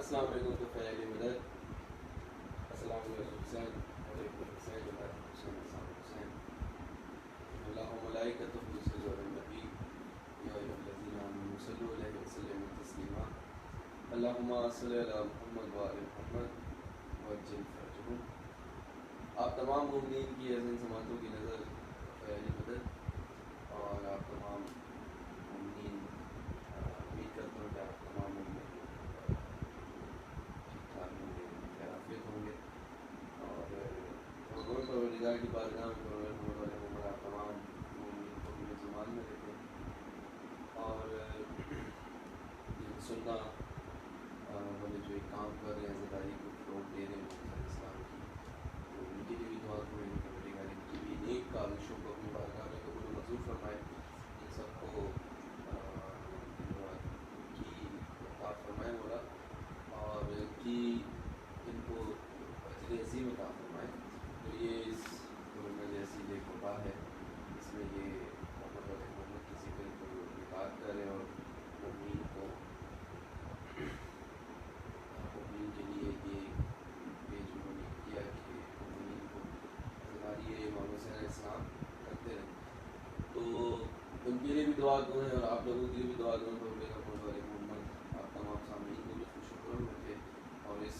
السلام علیکم تو فیض مدد السلام علیکم حسین وعلیکم حسین وعلیکم حسین حسین اللہ ملائکتہ یصلون علی النبی یا ایھا الذین آمنوا صلوا علیہ وسلموا تسلیما اللہم صلی علی محمد وعلی محمد وعجل فرجہم. آپ تمام مومنین کی عظیم سماعتوں کی نظر فیض مدد اور آپ تمام مومنین امید کرتا ہوں کہ آپ تمام مومنین ٹھیک ٹھاک ہوں گے, خیرافیت ہوں گے اور پروردگار کی بارگاہ میں پروردگار والے عمر آپ تمام مومنین کو اپنے زمان میں رکھیں اور یہ سننا والے جو ایک کام کر رہے ہیں زدائی کو فروغ دے رہے ہیں اسلام کی, تو ان کے لیے بھی دعا کریں کہ پروردگار ان کی بھی نیک کاوشوں کو اپنی بارگاہ میں قبول و منظور فرمائے, ان سب کو کی عطا فرمائے مولا اور کی ان کو اجر عظیم عطا فرمائے. تو یہ اس کورونا جیسی ایک وبا ہے, اس میں یہ محمد والے محمد کی ذکر کو یاد کریں اور مومنین کو مومنین کے لیے یہ جو انہوں نے کیا کہ مومنین کو ہماری امام حسین علیہ السلام کرتے رہیں, تو ان کے لیے بھی دعا کریں اور آپ لوگوں کے لیے بھی دعا کریں. محمد والے محمد آپ تمام سامعین کو بھی خوش خبر رکھے اور اس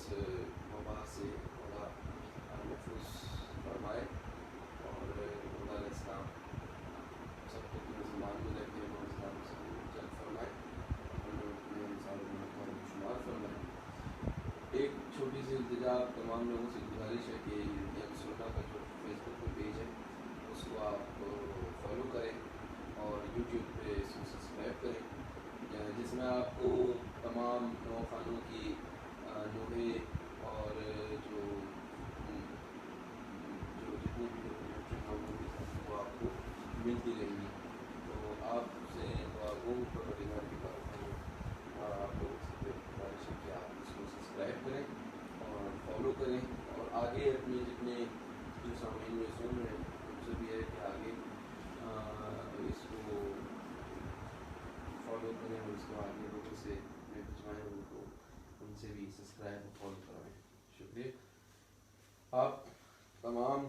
وبا سے اللہ محفوظ فرمائے اور محمد علیہ السلام سب کو اپنے زمان میں رکھے, محمد السلام سے جلد فرمائے اور اپنے انسان کو شمار فرمائے. ایک چھوٹی سی التجا تمام لوگوں سے گزارش ہے کہ یہ سننا کا جو فیس بک پہ پیج ہے اس کو آپ فالو کریں اور یوٹیوب پہ اس کو سبسکرائب کریں, جس میں آپ کو تمام نو خانوں کی نوحے اور جو جتنی بھی ڈاکومنٹری وہ آپ کو ملتی رہیں گی. تو آپ سے دعا گو پروردگار کی بات ہے اور آپ لوگوں سے گزارش ہے کہ آپ اس کو سبسکرائب کریں اور فالو کریں اور آگے اپنے جتنے جو سامعین میں سن رہے ہیں ان سے بھی ہے کہ آگے اس کو فالو کریں اور اس کو آگے لوگوں سے بھجوائیں, ان کو ان سے بھی سبسکرائب اور فالو کروائیں. شکریہ. آپ تمام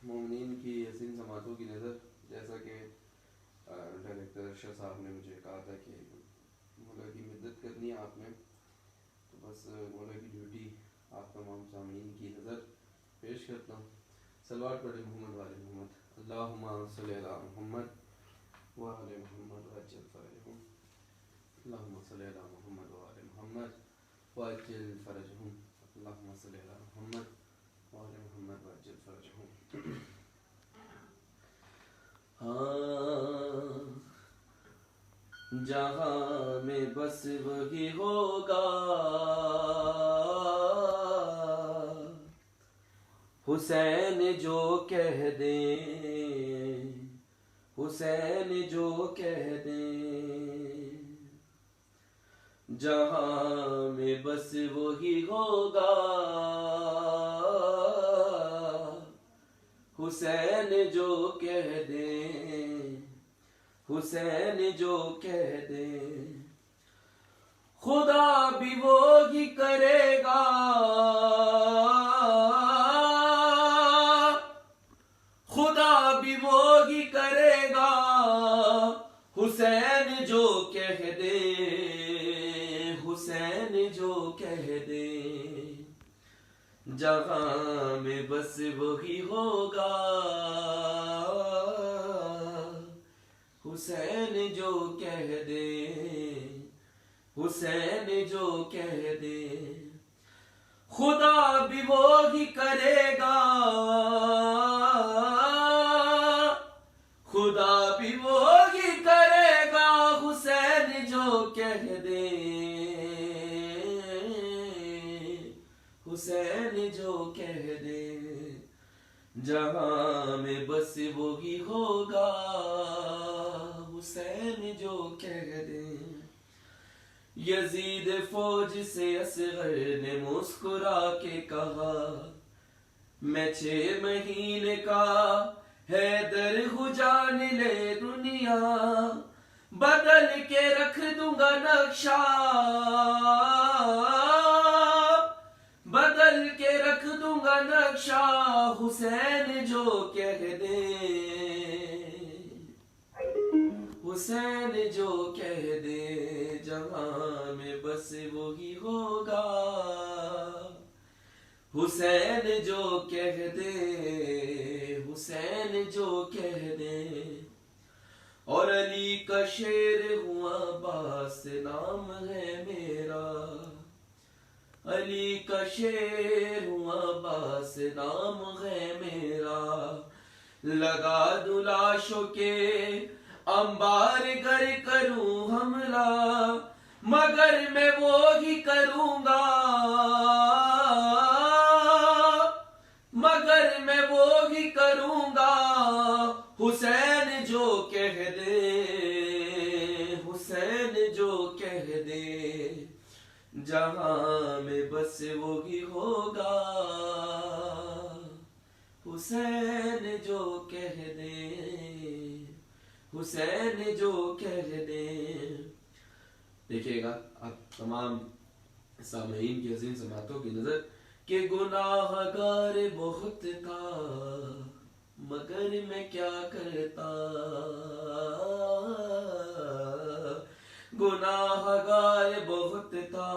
مومنین کی حسین سماعتوں کی نظر, جیسا کہ ڈائریکٹر ارشد صاحب نے مجھے کہا تھا کہ مولا کی مدت کرنی ہے آپ نے, تو بس مولا کی ڈیوٹی آپ تمام سامعین کی نظر پیش کرتا ہوں. صلوات پڑھیں محمد والے محمد. اللہم صلی علی محمد وعلی محمد وعجل فرجہم. اللہم صلی علی محمد وعلی محمد وعجل فرجہم. اللہم صلی علی محمد وعلی محمد وعجل فرجہم. جہاں میں بس وہی ہوگا حسین جو کہہ دیں, حسین جو کہہ دیں. جہاں میں بس وہی ہوگا حسین جو کہہ دیں, حسین جو کہہ دیں. خدا بھی وہی کرے گا, خدا بھی وہی کرے گا حسین جو کہہ دے, حسین جو کہہ دے. جہاں میں بس وہی ہوگا حسین جو کہہ دے, حسین جو کہہ دے. خدا بھی وہی کرے گا, خدا بھی وہی کرے گا حسین جو کہہ دے, حسین جو کہہ دے. جہاں میں بس وہی ہوگا حسین جو کہہ دے. یزید فوج سے اصغر نے مسکرا کے کہا, میں 6 مہینے کا حیدر ہوں, جان لے دنیا بدل کے رکھ دوں گا نقشہ. وہی ہوگا، حسین جو کہہ دے، حسین جو کہہ دے، اور علی کا شیر ہوں عباس نام ہے میرا، علی کا شیر ہوں عباس نام ہے میرا، لگا دوں لاشوں کے انبار گر کروں حملہ، مگر میں وہی کروں گا، مگر میں وہی کروں گا، حسین جو کہہ دے، حسین جو کہہ دے، جہاں میں بس وہی ہوگا، حسین جو کہہ دے، حسین جو کہہ دے۔ دیکھیے گا آپ تمام سامعین کی عظیم سماعتوں کی نظر کہ گناہ گار بہت تھا مگر میں کیا کرتا، گناہ گار بہت تھا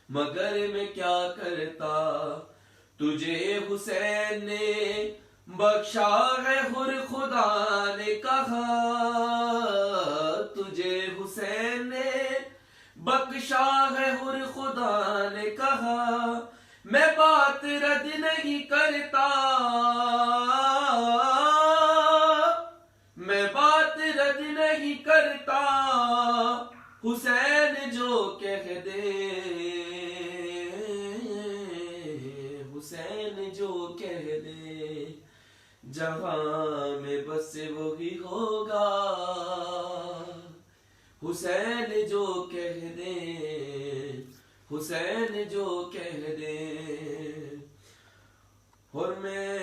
مگر میں کیا کرتا، تجھے حسین نے بخشا ہے حر خدا نے کہا، تجھے حسین نے بخشا ہے حر خدا نے کہا، میں بات رد نہیں کرتا، میں بات رد نہیں کرتا، حسین جو کہہ دے، حسین جو کہہ دے، جہاں میں بس وہی ہوگا، حسین جو کہہ دے، حسین جو کہہ دے۔ اور میں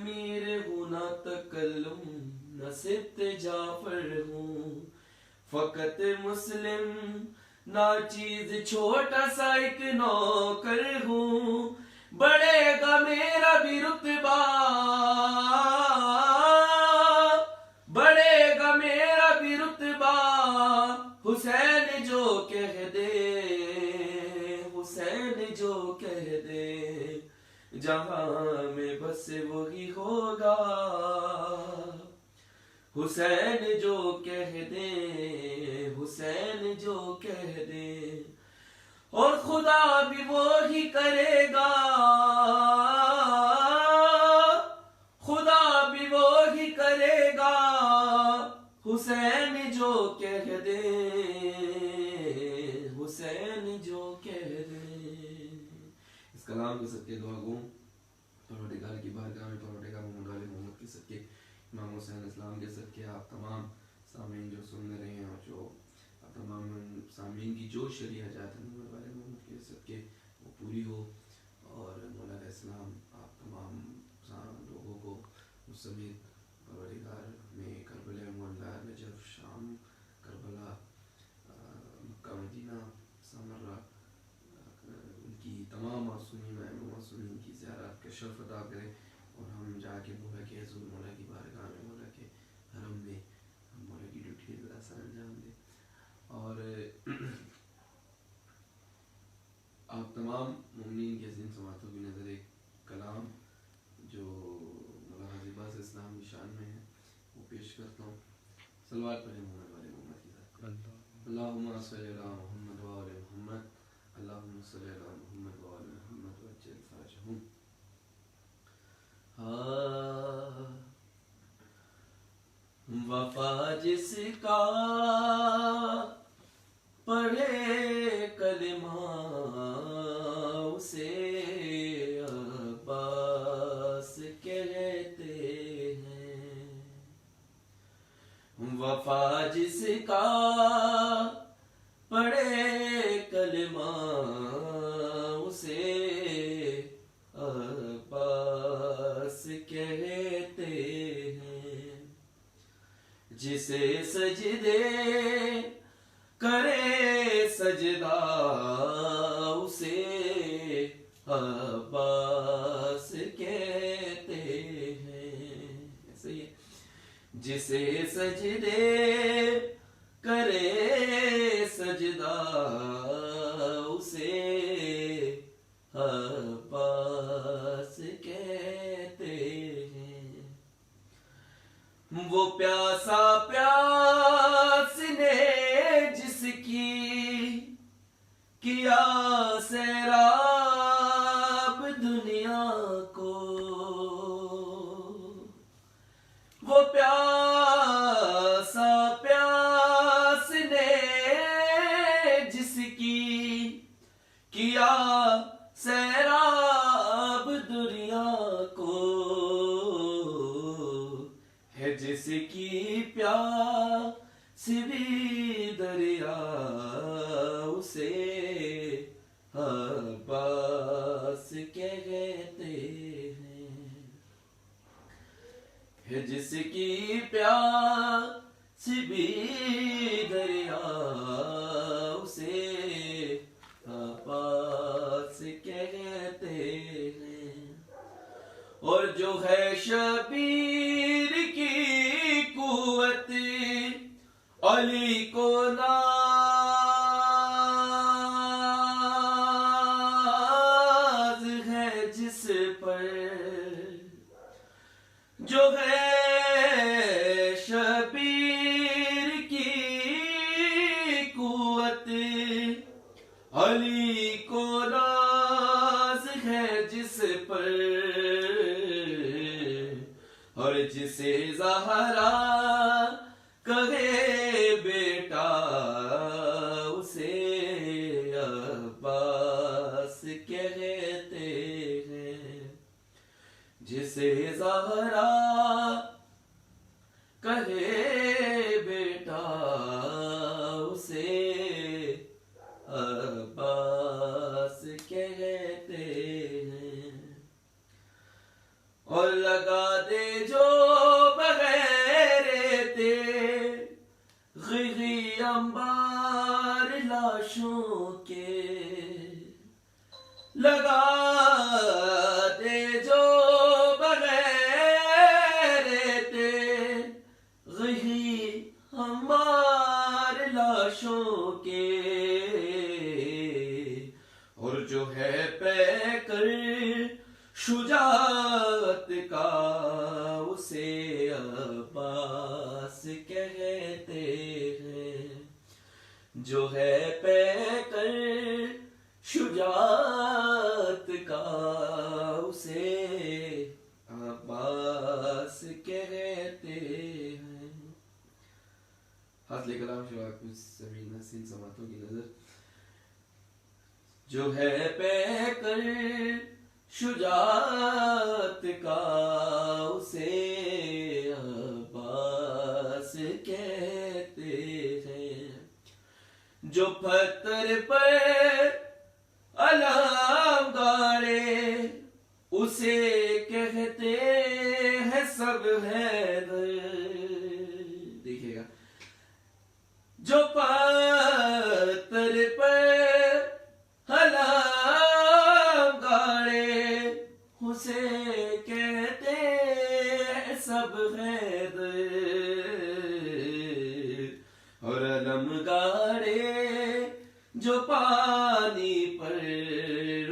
میر ہوں نہ تکلم نہ سبت جعفر ہوں، فقط مسلم نہ چیز چھوٹا سا ایک نوکر ہوں، بڑھے گا میرا بھی رتبہ، بڑھے گا میرا بھی رتبہ، حسین جو کہہ دے، حسین جو کہہ دے، جہاں میں بس وہی ہوگا، حسین جو کہہ دے، حسین جو کہہ دے، اور خدا بھی وہی کرے گا، خدا بھی وہی کرے گا، حسین جو کہہ دے، حسین جو کہہ دے۔ اس کلام کے صدقے دعا گو پروردگار کی بارگاہ میں، پروردگار محمد علی محمد کے صدقے، امام حسین اسلام کے صدقے، آپ تمام سامعین جو سن رہے ہیں اور جو تمام سامعین کی جو شرعی حاجات ہیں محمد والے محمد کے صدقے وہ پوری ہو، اور مولا علیہ السلام آپ تمام لوگوں کو اس سمیت پروردگار میں کربلا معلیٰ، نجف، شام، کربلا، مکہ مدینہ، سامرہ، ان کی تمام معصومین معصومین کی زیارت کا شرف ادا کرے، اور ہم جا کے مولا کے حضور، مولا کی بارگاہ میں، مولا کے حرم میں ہم مولا کی ڈیوٹی سر انجام دیں۔ اور آپ تمام مومنین کی عظیم سماعتوں کی نظر ایک کلام جو مولا حاجی باز اسلام کی شان میں ہے وہ پیش کرتا ہوں۔ صلوات پڑھیں محمد والے محمد کی ذات پر۔ اللہم صلی علی محمد و آل محمد، اللہم صلی علی محمد و آل محمد وعجل فرجہم۔ وفا جس کا پڑھے کلمہ اسے عباس کہتے ہیں، وفا جس کا پڑھے کلمہ اسے عباس کہتے ہیں، جسے سجدے کرے سجدہ اسے عباس کہتے ہیں۔ ایسے ہی جسے سجدے کرے سجدہ اسے عباس کہتے ہیں. وہ پیاسا پیاس نے جس کی کیا سیراب دنیا کو، وہ پیاسا پیاس نے جس کی کیا سیراب دنیا کو، ہے جس کی پیاس بھی دریا اسے عباس کہتے ہیں. ہے جس کی پیاس بھی دریا اسے عباس کہتے ہیں. اور جو ہے شبیر کی قوت علی کو ناز ہے جس پر، جو ہے شبیر کی قوت علی کو ناز ہے جس پر، اور جسے زہرا کہے بیٹا اسے عباس کہتے ہیں. جسے زہرا کہے بیٹا اسے عباس کہتے ہیں. اور لگا دے جو بغیر تیغی انبار لاشوں کے، لگا دے جو بغیر تیغی انبار لاشوں کے، اور جو ہے پیکر شجاعت کا اسے عباس کہتے ہیں. جو ہے پیکر شجاعت کا اسے عباس کہتے ہیں. حاصل کلام شواق زمین حسین سماعتوں کی نظر. جو ہے پیکر شجاعت کا اسے عباس کہتے ہیں. جو پتھر پر علم گاڑے اسے کہتے ہیں سب حیدر. دیکھیے گا، جو پتھر پر علم گاڑے اسے کہتے ہیں سب حیدر. اور علم گاڑے جو پانی پر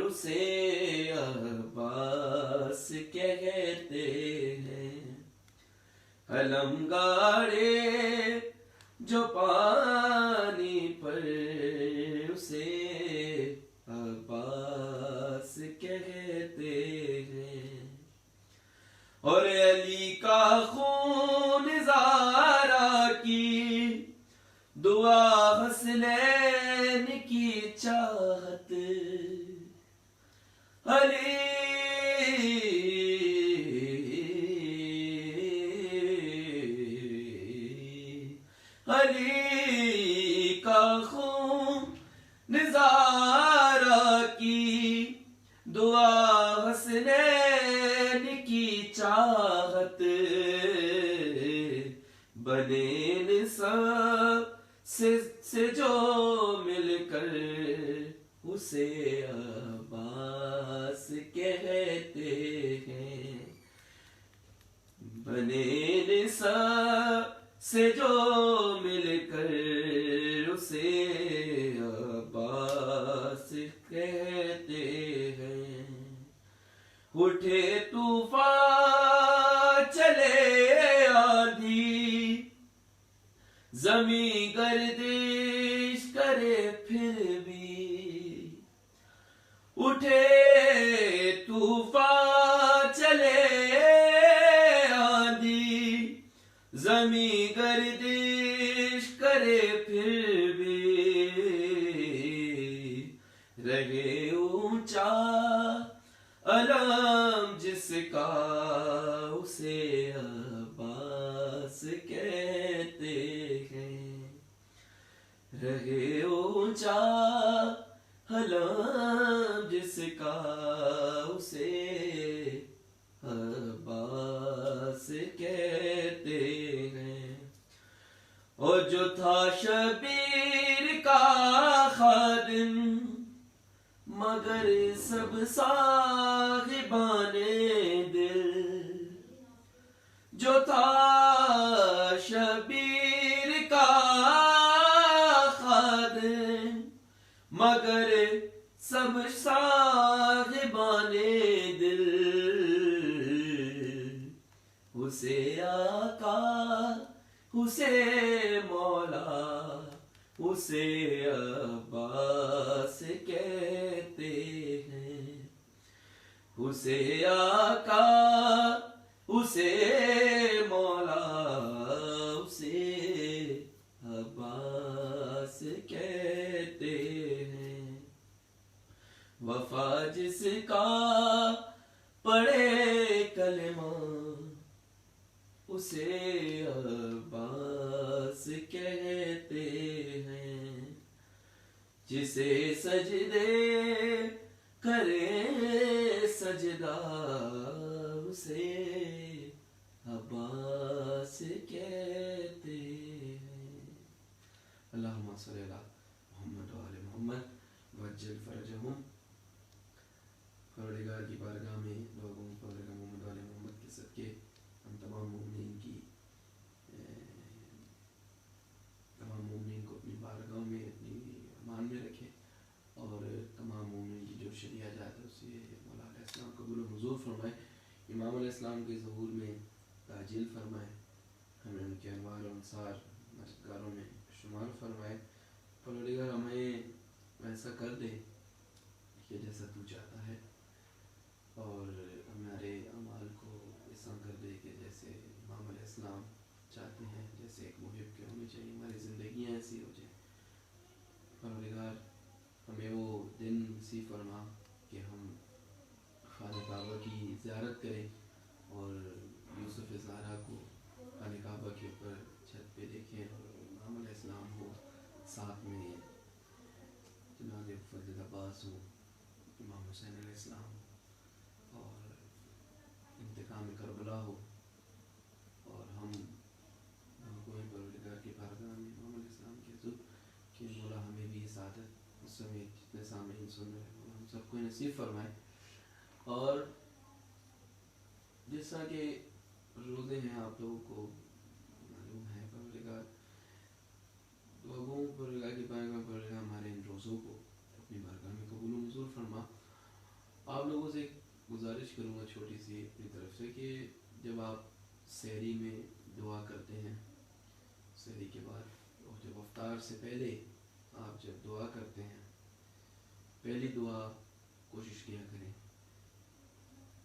اسے عباس کہتے ہیں. علم گاڑے جو پانی پر اسے عباس کہتے ہیں. اور علی کا خون زارا کی دعا حسنین کی چاہت، علی علی کا خون نظارہ کی دعا حسنین کی چاہت، بنے نسب سے جو مل کر اسے عباس کہتے ہیں. بنے نساء سے جو مل کر اسے عباس کہتے ہیں. اٹھے طوفان چلے آندھی زمیں گردش کرے پھر بھی. اٹھے طوفان چلے آندھی زمیں گردش کرے پھر بھی. رہے اونچا علم جس کا اسے عباس کہتے ہیں. رہے اونچا علم جس کا اسے عباس کہتے ہیں. اور جو تھا شبیر کا خادم مگر سب صاحبان دل. جو تھا شبیر کا خادم مگر سب صاحبان دل. اسے آقا اسے مولا اسے عباس کہتے ہیں. اسے آقا اسے مولا اسے عباس کہتے ہیں. وفا جس کا پڑھے کلمہ اسے عباس کہتے ہیں. جسے سجدے کرے سجدہ اسے عباس کہتے ہیں. اللہم صلی علی محمد و آل محمد وعجل فرجہم. پروردگار کی بارگاہ میں لوگوں پروردگار محمد و آل محمد کے صدقے ہم تمام مومنین کو اپنی بارگاہ میں اپنی امان میں رکھے اور تمام مومنین کی جو شریعہ جات ہے اسے مولا علیہ السلام قبول و منظور فرمائے. امام علیہ السلام کے ظہور میں تاجیل فرمائے. ہمیں ان کے انوار و انصار مددگاروں میں شمار فرمائے. پروردگار ہمیں ایسا کر دے کہ جیسا تو چاہتا ہے اور ہمارے اعمال کو ایسا کر دے کہ جیسے امام علیہ السلام چاہتے ہیں, جیسے ایک محب کے ہونے چاہیے. ہماری زندگیاں ایسی ہو جائیں. پروردگار ہمیں وہ دن نصیب فرما کہ ہم خانہ کعبہ کی زیارت کریں اور یوسف زہرا کو خانہ کعبہ کے اوپر چھت پہ دیکھیں اور امام علیہ السلام ہو, ساتھ میں جناب فضل عباس ہو, امام حسین علیہ السلام اور انتقام کربلا ہو, اور ہم پروردگار کی بارگاہ میں امام علیہ السلام کے حضور کہ مولا ہمیں بھی سعادت اس سمیت جتنے سامعین سن رہے ہیں ہم سب کو نصیب فرمائے. اور جیسا کہ روزے ہیں آپ لوگوں کو معلوم ہے, پروردگار پروردگار کی بارگاہ میں پروردگار ہمارے ان روزوں کو اپنی بارگاہ میں قبول و منظور فرما. آپ لوگوں سے گزارش کروں گا چھوٹی سی اپنی طرف سے کہ جب آپ سحری میں دعا کرتے ہیں, سحری کے بعد اور جب افطار سے پہلے آپ جب دعا کرتے ہیں, پہلی دعا کوشش کیا کریں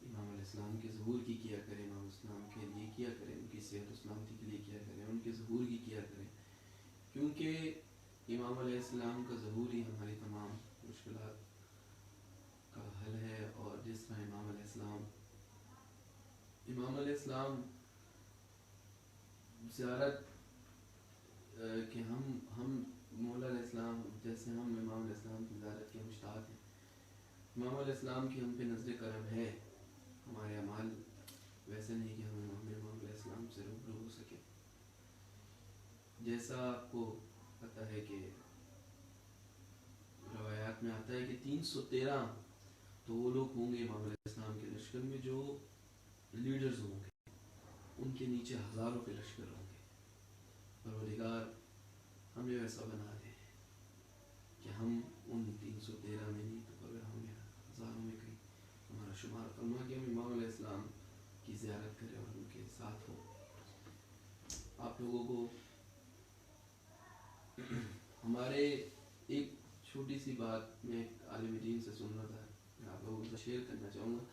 امام علیہ السلام کے ظہور کی کیا کریں, امام السلام کے لیے کیا کریں, ان کی صحت و سلامتی کے لیے کیا کریں, ان کے ظہور کی کیا کریں, کیونکہ امام علیہ السلام کا ظہور ہی ہماری تمام مشکلات کا حل ہے. اور جس طرح امام علیہ السلام زیارت کہ ہم مولا علیہ السلام جیسے ہم امام علیہ السلام کی زیارت کے مشتاق ہیں, امام علیہ السلام کی ہم پہ نظر کرم ہے. ہمارے اعمال ویسے نہیں کہ ہم امام علیہ السلام سے روبرو ہو سکے. جیسا آپ کو پتہ ہے کہ روایات میں آتا ہے کہ 313 تو وہ لوگ ہوں گے امام علیہ السلام کے لشکر میں جو لیڈرز ہوں گے, ان کے نیچے ہزاروں کے لشکر ہوں گے. پروردگار ہمیں ویسا بنا دے کہ ہم ان 313 میں نہیں تو اگر ہمیں ہزاروں میں کہیں ہمارا شمار فرما کہ ہم امام علیہ السلام کی زیارت کریں اور ان کے ساتھ ہو. آپ لوگوں کو ہمارے ایک چھوٹی سی بات میں عالم دین سے سن رہا تھا، میں آپ لوگوں کو شیئر کرنا چاہوں گا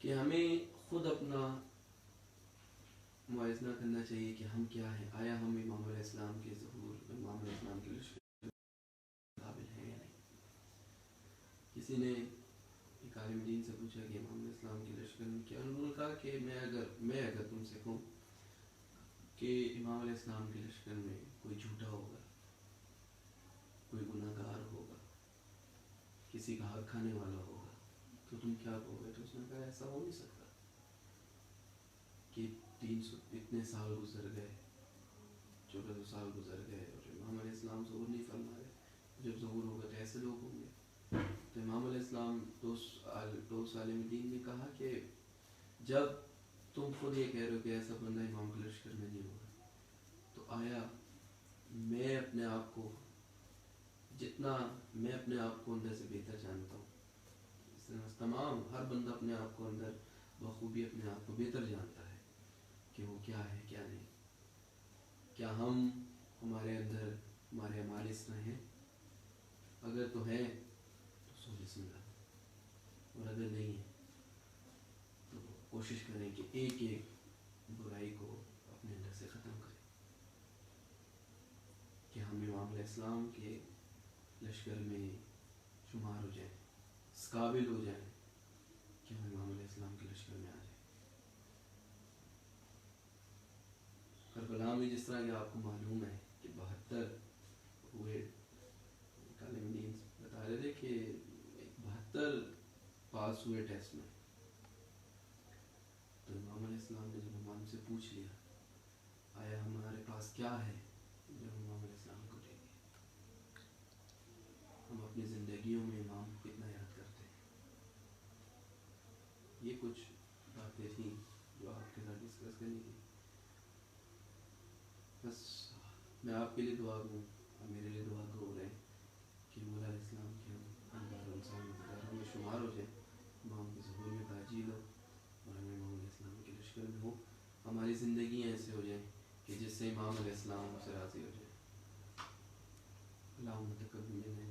کہ ہمیں خود اپنا موازنہ کرنا چاہیے کہ ہم کیا ہیں. آیا ہم امام علیہ السلام کے ظہور، امام علیہ السلام کے لشکر قابل ہیں یا نہیں. کسی نے ایک عالم دین سے پوچھا کہ امام علیہ السلام کے لشکر میں کیا، انہوں نے کہا کہ میں اگر تم سے کہوں کہ امام علیہ السلام کے لشکر میں کوئی جھوٹا ہوگا، کوئی گناہ گار ہوگا، کسی کا حق کھانے والا ہوگا، تو تم کیا کہو گے؟ تو اس نے کہا ایسا ہو نہیں سکتا کہ 300 اتنے سال گزر گئے، 1400 سال گزر گئے اور امام علیہ السلام ظہور نہیں فرما رہے. جب ظہور ہوگا تو ایسے لوگ ہوں گے. تو امام علیہ السلام دوست عالم دین نے کہا کہ جب تم خود یہ کہہ رہے ہو کہ ایسا بندہ امام کے لشکر میں نہیں ہوگا، تو آیا میں اپنے آپ کو جتنا میں اپنے آپ کو اندر سے بہتر جانتا ہوں، اس طرح تمام ہر بندہ اپنے آپ کو اندر بخوبی اپنے آپ کو بہتر جانتا ہے کہ وہ کیا ہے کیا نہیں. کیا ہمارے اندر ہمارے اعمال اس طرح ہیں؟ اگر تو ہیں تو سو بسم اللہ، اور اگر نہیں ہے تو کوشش کریں کہ ایک ایک برائی کو اپنے اندر سے ختم کریں کہ ہم امام علیہ السلام کے لشکر میں شمار ہو جائیں، اس قابل ہو جائیں کہ ہم امام علیہ السلام کے لشکر میں آ جائیں. کربلا میں جس طرح کہ آپ کو معلوم ہے کہ 72 ہوئے، عالم دین بتا رہے تھے کہ 72 پاس ہوئے ٹیسٹ میں. تو امام علیہ السلام نے جب امام سے پوچھ لیا آیا ہمارے پاس کیا ہے جو امام علیہ السلام کو دیں گے، ہم اپنی زندگیوں میں امام کو کتنا یاد کرتے ہیں. یہ کچھ باتیں تھیں جو آپ کے ساتھ ڈسکس کرنی تھی. بس میں آپ کے لیے دعا کروں اور میرے لیے دعا کرو رہے کہ مولا علیہ السلام کے ہم انوار و انسان میں شمار ہو جائیں، امام کے ظہور میں تاجیل ہو اور ہمیں امام علیہ السلام کے لشکر میں ہو. ہماری زندگیاں ایسے ہو جائیں کہ جس سے امام علیہ السلام سے راضی ہو جائے. اللہم تقبل منا